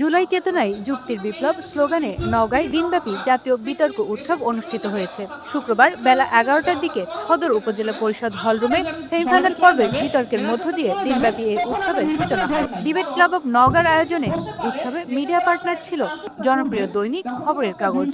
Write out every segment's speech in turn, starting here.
জুলাই চেতনায় যুক্তির বিপ্লব স্লোগানে নওগাঁয় দিনব্যাপী জাতীয় বিতর্ক উৎসব অনুষ্ঠিত হয়েছে। শুক্রবার বেলা ১১টার দিকে সদর উপজেলা পরিষদ হলরুমে সেমিফাইনাল পর্বের বিতর্কের মধ্য দিয়ে দিনব্যাপী এই উৎসবের সূচনা হয়। ডিবেট ক্লাব অব নওগাঁর আয়োজনে উৎসবে মিডিয়া পার্টনার ছিল জনপ্রিয় দৈনিক খবরের কাগজ।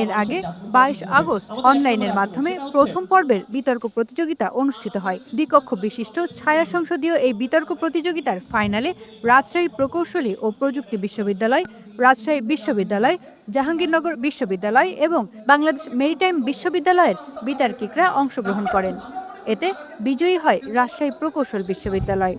এর আগে ২২ আগস্ট অনলাইনের মাধ্যমে প্রথম পর্বের বিতর্ক প্রতিযোগিতা অনুষ্ঠিত হয়। দ্বিকক্ষ বিশিষ্ট ছায়া সংসদীয় এই বিতর্ক প্রতিযোগিতার ফাইনালে রাজশাহী প্রকৌশলী ও প্রযুক্তি বিশ্ববিদ্যালয়, রাজশাহী বিশ্ববিদ্যালয়, জাহাঙ্গীরনগর বিশ্ববিদ্যালয় এবং বাংলাদেশ মেরিটাইম বিশ্ববিদ্যালয়ের বিতর্কিকরা অংশগ্রহণ করেন। এতে বিজয়ী হয় রাজশাহী প্রকৌশল বিশ্ববিদ্যালয়।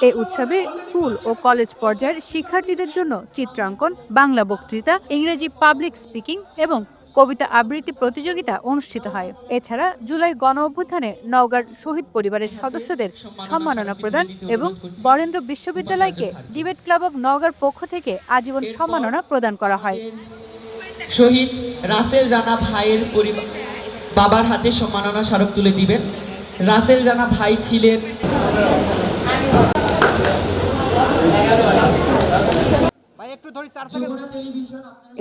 এই উৎসবে স্কুল ও কলেজ পর্যায়ের শিক্ষার্থীদের জন্য চিত্রাঙ্কন, বাংলা বক্তৃতা, ইংরেজি পাবলিক স্পিকিং এবং কবিতা আবৃত্তি প্রতিযোগিতা অনুষ্ঠিত হয়। এছাড়া জুলাই গণ অভ্যুত্থানে নওগাঁর শহীদ পরিবারের সদস্যদের সম্মাননা প্রদান এবং বরেন্দ্র বিশ্ববিদ্যালয়কে ডিবেট ক্লাব অব নওগাঁর পক্ষ থেকে আজীবন সম্মাননা প্রদান করা হয়। শহীদ রাসেল রানা ভাইয়ের বাবার হাতে সম্মাননা স্মারক তুলে দিবেন। রাসেল রানা ভাই ছিলেন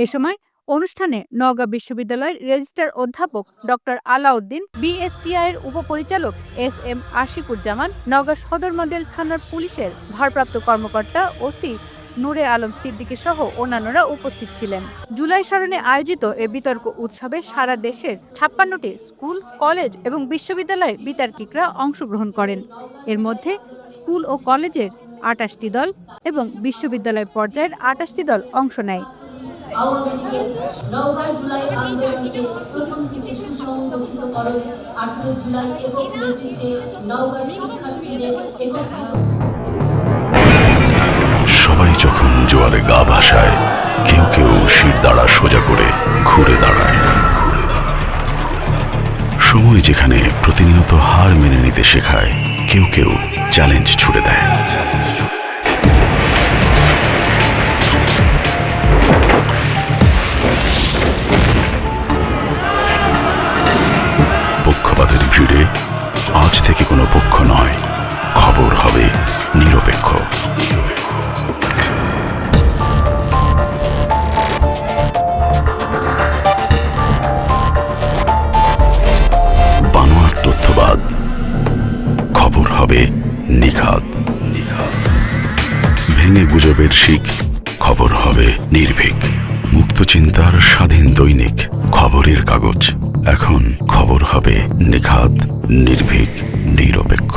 এ সময় অনুষ্ঠানে নওগাঁ বিশ্ববিদ্যালয়ের রেজিস্ট্রার অধ্যাপক ডক্টর আলাউদ্দিন, বিএসটিআই এর উপপরিচালক SM আশিকুজ্জামান, নওগাঁ সদর মডেল থানার পুলিশের ভারপ্রাপ্ত কর্মকর্তা ওসি নূরে আলম সিদ্দিকী সহ অন্যান্যরা উপস্থিত ছিলেন। জুলাই স্মরণে আয়োজিত এ বিতর্ক উৎসবে সারা দেশের ৫৬টি স্কুল, কলেজ এবং বিশ্ববিদ্যালয়ের বিতর্কিকরা অংশগ্রহণ করেন। এর মধ্যে স্কুল ও কলেজের ২৮টি দল এবং বিশ্ববিদ্যালয় পর্যায়ের ২৮টি দল অংশ নেয়। আওয়ামী লীগের নওগাঁ জুলাই আন্দোলনকে প্রথম থেকে সুসংগঠিতকরণ ১৮ জুলাই একক নেতৃত্বে নওগাঁর শিক্ষার্থীদের একক। সবাই যখন জোয়ারে গা ভাসায়, কেউ কেউ শির দাঁড়া সোজা করে ঘুরে দাঁড়ায়। সময় যেখানে প্রতিনিয়ত হার মেনে নিতে শেখায়, কেউ কেউ চ্যালেঞ্জ ছুড়ে দেয়। পক্ষপাতের ভিড়ে আজ থেকে কোনো পক্ষ নয়, খবর হবে নিরপেক্ষ। বানোয়াট তথ্যবাদ, খবর হবে নিখাত। ভেঙে গুজবের শিক, খবর হবে নির্ভীক। মুক্ত চিন্তার স্বাধীন দৈনিক খবরের কাগজ। এখন খবর হবে নিখাত, নির্ভীক, নিরপেক্ষ।